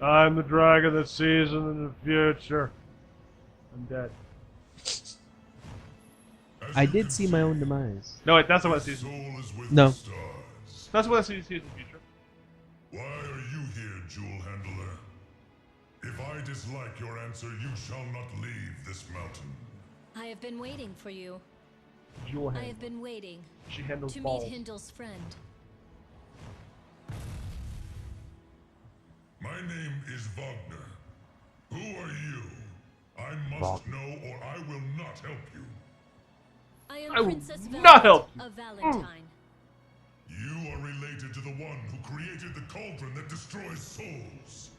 I'm the dragon that sees in the future. I'm dead. I did see my own demise. No, wait, that's the one that sees. No. That's what sees in the future. Why are you here, Jewel Handler? If I dislike your answer, you shall not leave this mountain. I have been waiting for you. Jewel I hand. have been waiting She handles to balls. meet Hindel's friend. My name is Wagner. Who are you? I must know or I will not help you. I am I will Princess not help you. of Valentine. You are related to the one who created the cauldron that destroys souls.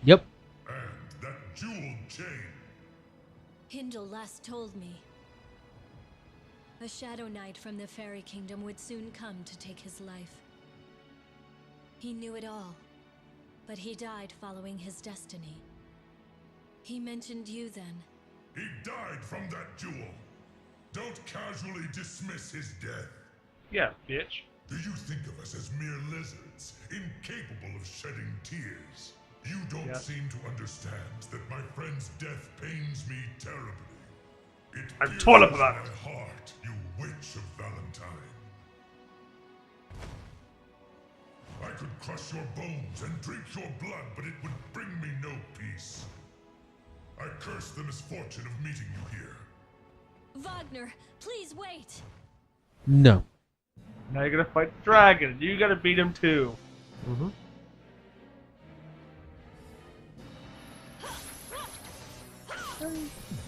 Yep. And that jeweled chain. Hindel last told me. A Shadow Knight from the Fairy Kingdom would soon come to take his life. He knew it all, but he died following his destiny. He mentioned you then. He died from that jewel. Don't casually dismiss his death. Yeah, bitch. Do you think of us as mere lizards, incapable of shedding tears? You don't seem to understand that my friend's death pains me terribly. It I'm torn up pierces about it. my heart, you witch of Valentine. I could crush your bones and drink your blood, but it would bring me no peace. I curse the misfortune of meeting you here. Wagner, please wait. No. Now you're gonna fight the dragon. You gotta beat him too. Mm-hmm.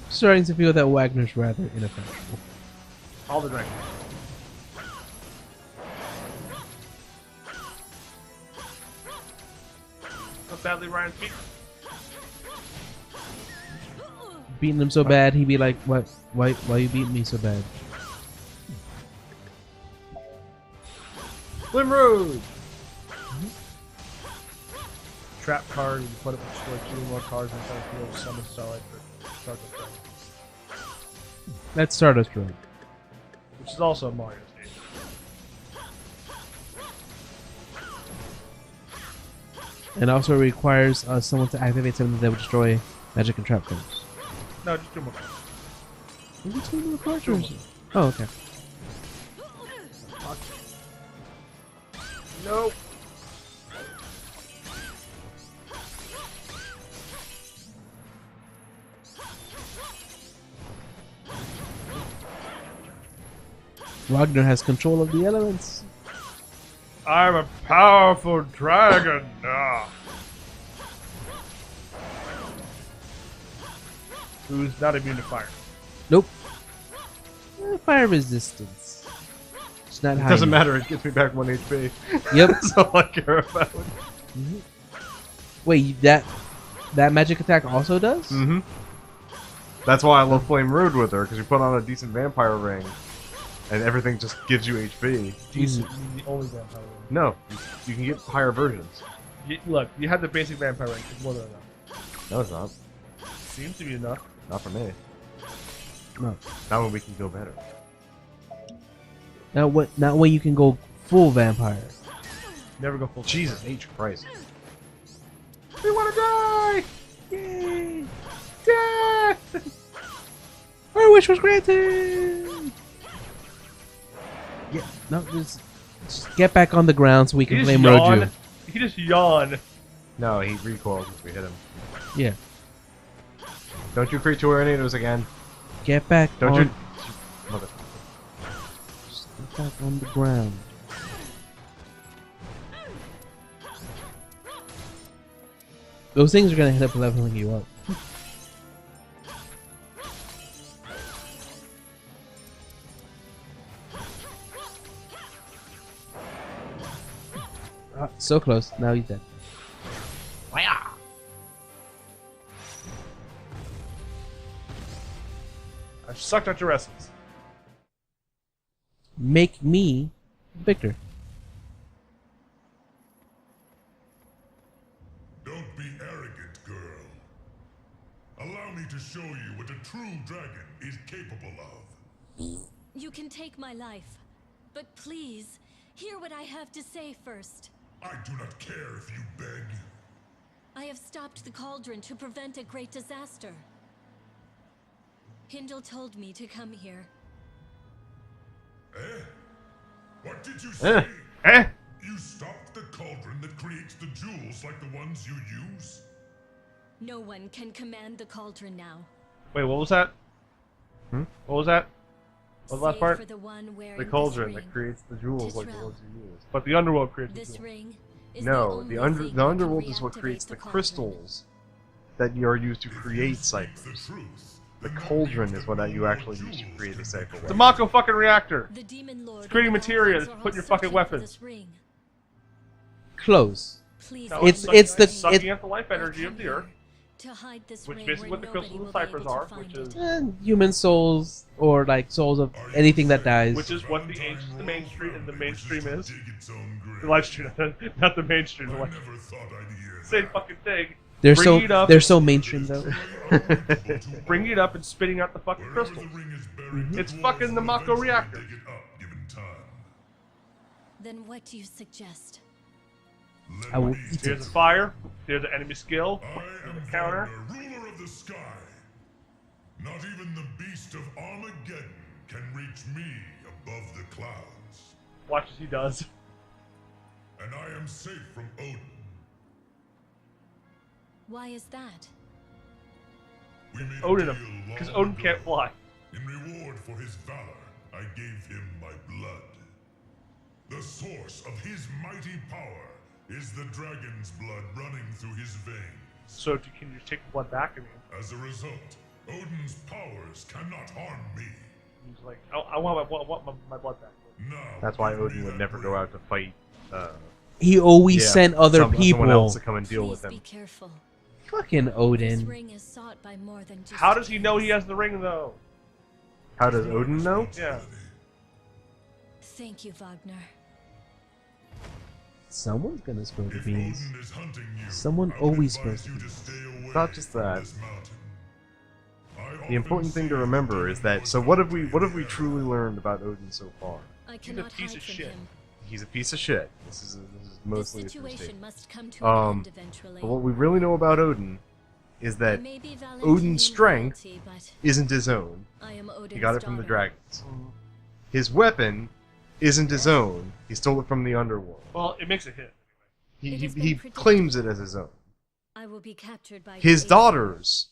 Starting to feel that Wagner's rather ineffectual. All the dragons. How badly Ryan's beat. Beating him so bad, he'd be like, "What? Why you beating me so bad?" Glimroad! Trap card, you put it destroy 2 more cards inside the field, summon Starlight for Stardust Dragon. That's Stardust Dragon. Which is also a Mario stage. And also requires someone to activate something that would destroy magic and trap cards. No, just 2 more cards. Is it 2 more cards? Two or more. is it- Oh, okay. Nope. Wagner has control of the elements. I'm a powerful dragon. Who's not immune to fire. Nope. Fire resistance. It's not It high doesn't enough. matter, it gets me back 1 HP. Yep. That's all I care about. Wait, that magic attack also does? Mm-hmm. That's why I love Flame Rude with her, because you put on a decent vampire ring, and everything just gives you HP. Decent, the only vampire ring. No, you can get higher versions. Look, you have the basic vampire ring. It's more than enough. No, it's not. Seems to be enough. Not for me. No. Not when we can go better. Now what? Not when you can go full vampire. Never go full. Jesus H. Christ. We want to die! Yay! Death! Our wish was granted. Yeah. No, just get back on the ground so we can flame road you. He just yawned. No, he recoiled since we hit him. Yeah. Don't you create tornadoes again. Get back Don't on. you... Mother... Just get back on the ground. Those things are gonna end up leveling you up. So close. Now he's dead. I sucked at your essence. Make me Victor. Don't be arrogant, girl. Allow me to show you what a true dragon is capable of. You can take my life, but please, hear what I have to say first. I do not care if you beg. I have stopped the cauldron to prevent a great disaster. Hindle told me to come here. Eh? What did you say? Eh? You stopped the cauldron that creates the jewels like the ones you use? No one can command the cauldron now. Wait, what was that? Hmm? What was that? What was the last Save part? for the one wearing The this cauldron ring. that creates the jewels like the Titrel. ones you use. But the underworld created the This jewel. ring is No, the the only thing the that can underworld is what reactivate creates the cauldron. crystals that you are used to If you create speak the ciphers. truth, The then that cauldron means is there what are you no actually more use to jewels create a make. cipher It's a weapon. Mako fucking reactor. The demon lord It's creating and the materia Valkyries to are put all your fucking searching for weapons. this ring. Close. Please No, let It's- me it's the- know. sucking out the life I'll energy come of the earth, here to hide this which ring basically where what the nobody crystals will and be ciphers able to are, find which it. is Human souls, or like souls of Are you anything that saying dies. which is what the Valentine ancient, the royal mainstream, and the family mainstream wishes is. to dig its own grave? The live stream, not the mainstream. The I live never thought I'd hear Same that. fucking thing. They're Bringing it up, they're so mainstream though. bringing it up and spitting out the fucking Wherever crystals. the ring is buried, the It's dwarves fucking the will Mako eventually reactor. dig it up, given time. Then what do you suggest? Let I will me eat Here's a it. fire. Here's an enemy skill. I Here's am a counter. Wagner, ruler of the sky. Not even the beast of Armageddon can reach me above the clouds. Watch as he does. And I am safe from Odin. Why is that? We made Odin a him, deal because long Odin can't ago. fly. In reward for his valor, I gave him my blood. The source of his mighty power is the dragon's blood running through his veins. So can you take the blood back? I mean, As a result, Odin's powers cannot harm me. he's like, I want my blood back. Now, That's why give me Odin would that never ring. go out to fight. He always Yeah, sent other someone people. else to come and deal Please with be him. careful. Fucking This Odin. ring is sought by more than just How does he know he kings. has the ring though? How does Odin know? Yeah. Thank you, Wagner. Someone's gonna spill the If beans. Odin is hunting you, Someone I would always advise spills you the to stay away Not just from that. this mountain. I The often important thing to see remember the is that. demon So lords what have we walking truly learned about Odin so far? I He's a cannot piece hide of from shit. him. He's a piece of shit. This is This mostly a true situation statement. must come to an end eventually. But what we really know about Odin is I that may be Valentinian Odin's strength royalty, but isn't his own. I am Odin's He got it from the daughter. dragons. His weapon isn't his own. He stole it from the underworld. Well, it makes a hit. He, It he, has been he predicted. claims it as his own. I will be captured by His the daughters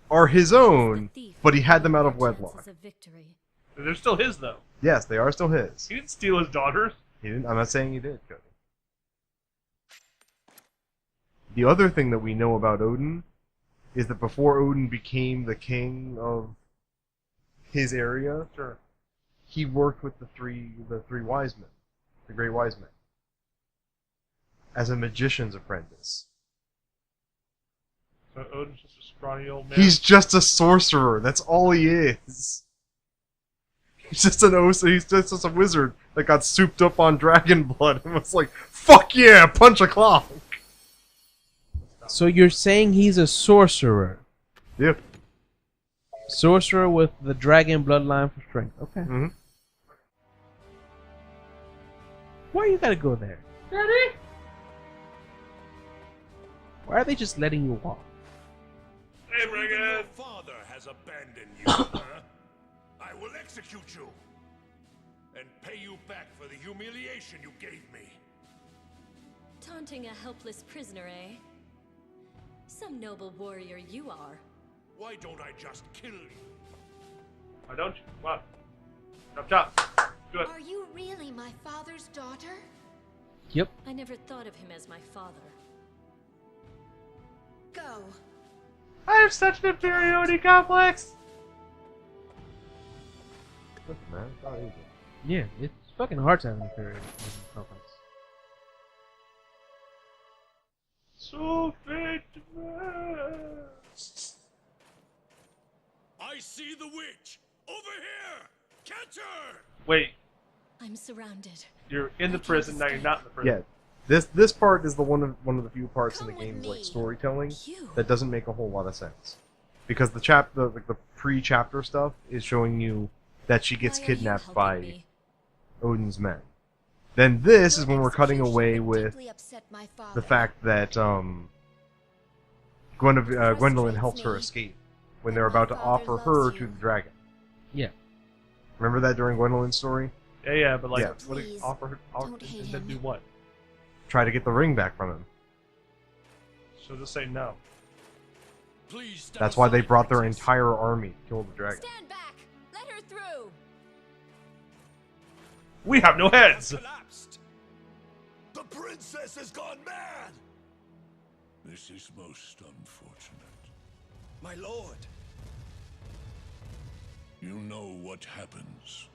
are his own, thief but he had them who out of had chances wedlock. of victory. They're still his though. Yes, they are still his. He didn't steal his daughters. He didn't. I'm not saying he did, Cody. The other thing that we know about Odin is that before Odin became the king of his area, Sure. he worked with the three wise men, the great wise men, as a magician's apprentice. So Odin's just a scrawny old man. He's just a sorcerer. That's all he is. He's just he's just a wizard that got souped up on dragon blood and was like, "Fuck yeah, punch a clock." So you're saying he's a sorcerer? Yep. Sorcerer with the dragon bloodline for strength. Okay. Mm-hmm. Why you gotta go there? Daddy? Why are they just letting you walk? Hey, Even Regan. your father has abandoned you, huh? I will execute you and pay you back for the humiliation you gave me. Taunting a helpless prisoner, eh? Some noble warrior you are. Why don't I just kill you? Why don't you? Come on. Chop chop. Do it. Are you really my father's daughter? Yep. I never thought of him as my father. Go. I have such an inferiority complex. Listen, man, it's not easy. Yeah, it's fucking hard to have an inferiority complex. So fate. I see the witch! Over here! Catch her! Wait, I'm surrounded. you're in the prison, now you're not in the prison. Yeah, this part is the one of the few parts in the Come with game's like me. storytelling You. that doesn't make a whole lot of sense, because the pre-chapter stuff is showing you that she gets Why are you kidnapped helping by me? Odin's men. Then this is Your when we're cutting execution away would with deeply upset my the father. fact that Gwendolyn helps her escape when they're about to offer her to the dragon. Yeah. Remember that during Gwendolyn's story? Yeah, but like, Yeah. what do you offer her? Don't hate And then him. do what? Try to get the ring back from him. She'll just say no. Please step That's why they aside, brought their princess. entire army to kill the dragon. Stand back! Let her through! We have no heads! Collapsed. The princess has gone mad! This is most unfortunate. My lord! You know what happens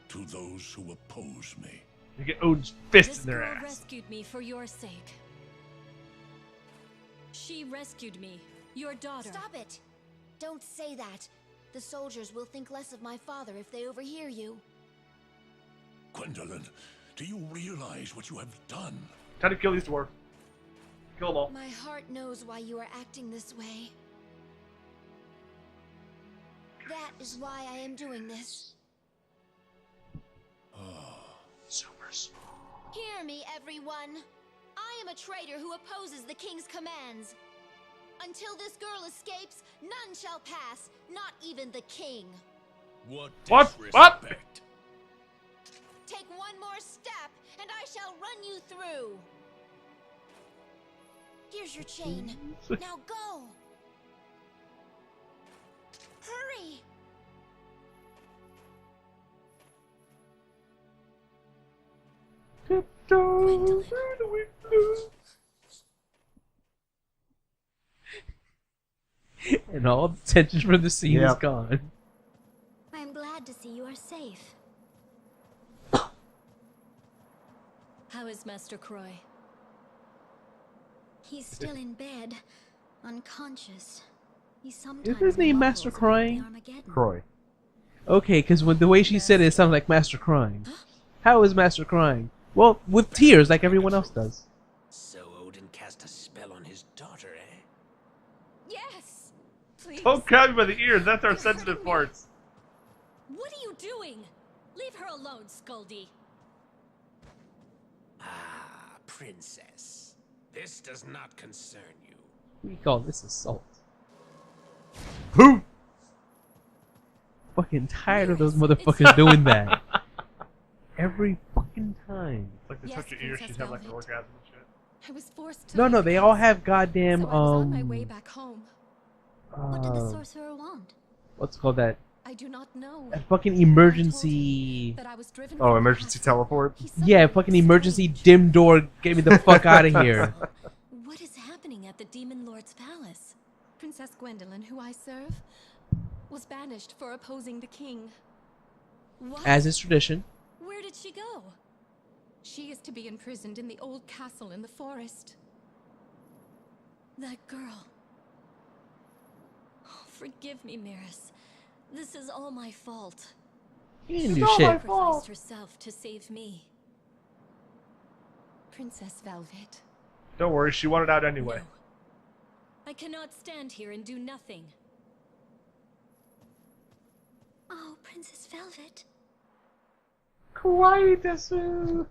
to those who oppose me. You get Odin's fist This in their girl ass. rescued me for your sake. She rescued me, your daughter. Stop it! Don't say that. The soldiers will think less of my father if they overhear you. Gwendolyn, do you realize what you have done? Time to kill these dwarves. Kill them all. My heart knows why you are acting this way. That is why I am doing this. Super small. Hear me, everyone. I am a traitor who opposes the king's commands. Until this girl escapes, none shall pass, not even the king. What What? disrespect. Take one more step, and I shall run you through. Here's your chain. Now go. Hurry. Gwendolyn. And all the tension from the scene is Yep. gone. I am glad to see you are safe. How is Master Croy? He's still in bed, unconscious. He sometimes his name Master wobbles Croy? around the Armageddon. Croy. Okay, because when the way she said it sounded like Master crying. How is Master crying? Well, with tears, like everyone else does. So Odin cast a spell on his daughter, eh? Yes! Please. Don't grab me by the ears, that's our sensitive parts. What are you doing? Leave her alone, Skuldy. Ah, princess. This does not concern you. We call this assault. Who? Fucking tired of those motherfuckers doing that. Every fucking time. It's like they Yes, touch your ears, Princess she'd have like an Velvet. orgasm and shit. I was forced to No, leave no, the they all castle, have goddamn, so I was on my way back home. What did the sorcerer want? What's it called that? I do not know. That fucking emergency. That I was driven Oh, from the emergency castle. teleport? He Yeah, suddenly fucking escaped. emergency dim door. Get me the fuck out of here. What is happening at the Demon Lord's palace? Princess Gwendolyn, who I serve, was banished for opposing the king. What? As is tradition. Where did she go? She is to be imprisoned in the old castle in the forest. That girl. Oh, forgive me, Maris. This is all my fault. You didn't do She shit. sacrificed herself to save me. Princess Velvet. Don't worry, she wanted out anyway. No. I cannot stand here and do nothing. Oh, Princess Velvet. Kawaii desu.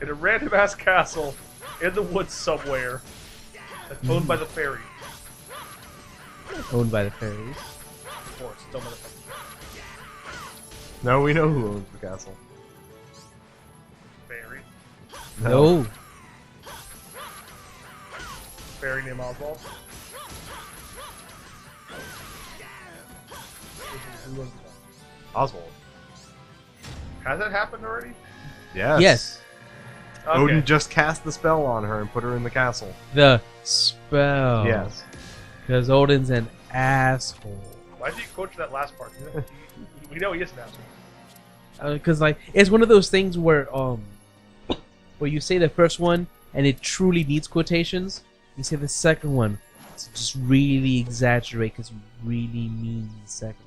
In a random ass castle in the woods somewhere that's owned by the fairies. Owned by the fairies. Of course, still motherfucking. No, we know who owns the castle. Fairy. No. Fairy named Oswald. Who owns it? Oswald. Has that happened already? Yes. Yes. Okay. Odin just cast the spell on her and put her in the castle. The spell. Yes. Because Odin's an asshole. Why did you quote that last part? We know he is an asshole. Because like it's one of those things where you say the first one and it truly needs quotations. You say the second one to just really exaggerate because you really mean the second one.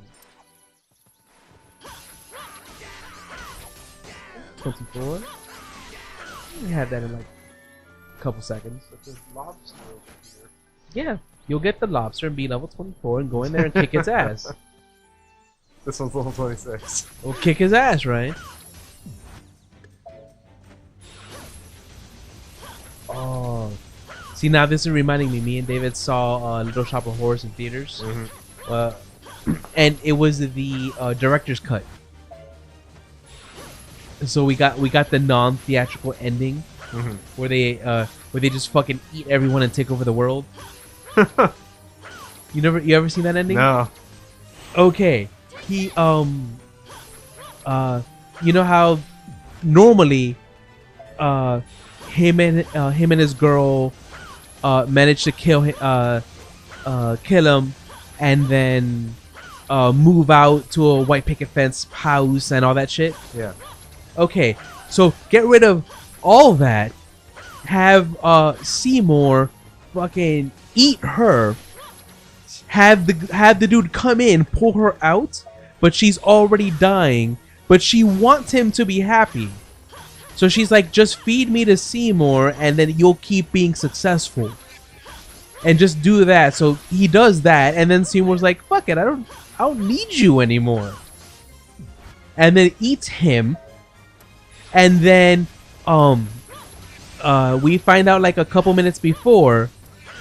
24. We had that in like a couple seconds. But there's lobster over here. Yeah, you'll get the lobster and be level 24 and go in there and kick its ass. This one's level 26. We'll kick his ass, right? Oh. See, now this is reminding me. Me and David saw Little Shop of Horrors in theaters. And it was the director's cut. So we got the non-theatrical ending where they just fucking eat everyone and take over the world. You ever seen that ending? No. Okay. He you know how normally him and his girl managed to kill him and then move out to a white picket fence house and all that shit. Yeah. Okay, so get rid of all that. Have Seymour fucking eat her. Have the dude come in, pull her out, but she's already dying. But she wants him to be happy. So she's like, just feed me to Seymour and then you'll keep being successful. And just do that. So he does that, and then Seymour's like, fuck it, I don't need you anymore. And then eats him. And then we find out like a couple minutes before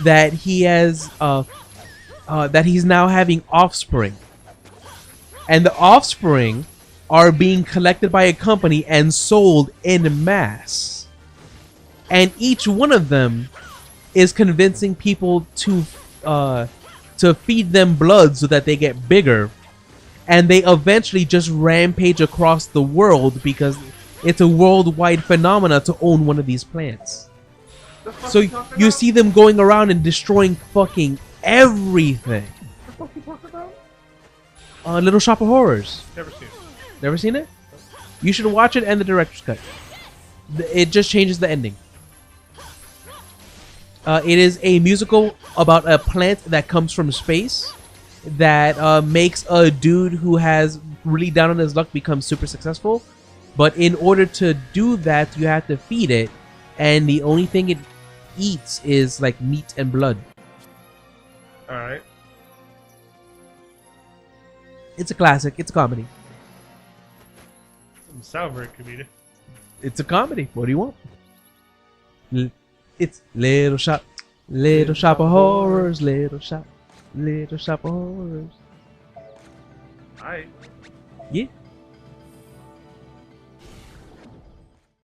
that he has that he's now having offspring. And the offspring are being collected by a company and sold en masse. And each one of them is convincing people to feed them blood so that they get bigger. And they eventually just rampage across the world because it's a worldwide phenomena to own one of these plants. So you see them going around and destroying fucking everything. What the fuck you talking about? Little Shop of Horrors. Never seen it. Never seen it? You should watch it and the director's cut. It just changes the ending. It is a musical about a plant that comes from space that makes a dude who has really down on his luck become super successful. But in order to do that, you have to feed it, and the only thing it eats is like meat and blood. Alright. It's a classic. It's a comedy. Doesn't sound very comedic. It's a comedy. What do you want? It's Little Shop of Horrors, Little Shop of Horrors. Alright. Yeah.